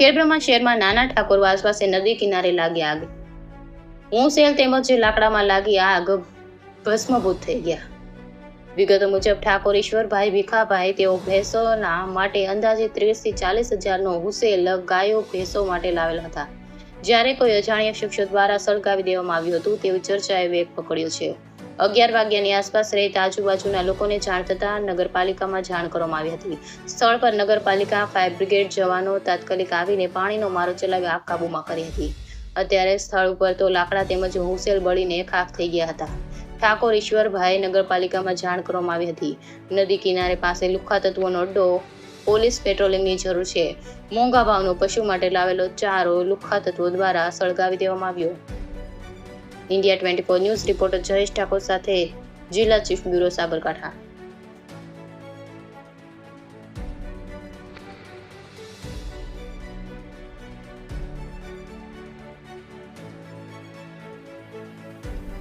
ખેડબ્રહ્મા શહેરમાં નાના ઠાકોરવાસ પાસે નદી કિનારે લાગી આગ. હુંસેલ તેમજ લાકડામાં લાગી આગ ભસ્મભૂત થઈ ગયા. વિગતો મુજબ ઠાકોર ઈશ્વરભાઈ ભીખાભાઈ તેઓ ભેંસોના માટે અંદાજે 30 થી 40 હજારનો હુંસેલ ગાયો ભેંસો માટે લાવેલા હતા, જ્યારે કોઈ અજાણ્યા શખ્સો દ્વારા સળગાવી દેવામાં આવ્યું હતું તેવી ચર્ચાએ વેગ પકડ્યો છે. 11 વાગ્યાની આસપાસ રહેતા આજુબાજુના લોકોને જાણ થતાં નગરપાલિકામાં જાણ કરવામાં આવી હતી. સ્થળ પર નગરપાલિકા ફાયર બ્રિગેડ જવાનો તાત્કાલિક આવીને પાણીનો મારો ચલાવી આગ કાબૂમાં કરી હતી. અત્યારે સ્થળ ઉપર તો લાકડા તેમજ હુંસેલ બળીને ખાખ થઈ ગયા હતા. ઠાકોર ઈશ્વરભાઈ નગરપાલિકામાં જાણ કરવામાં આવી હતી. નદી કિનારે પાસે લુખ્ખા તત્વોનો અડ્ડો, પોલીસ પેટ્રોલિંગની જરૂર છે. મોંઘા ભાવનો પશુ માટે લાવેલો ચારો લુખ્ખા તત્વો દ્વારા સળગાવી દેવામાં આવ્યો. India 24 news reporter Jayesh Thakor સાથે જિલ્લા ચીફ બ્યુરો સાબરકાંઠા.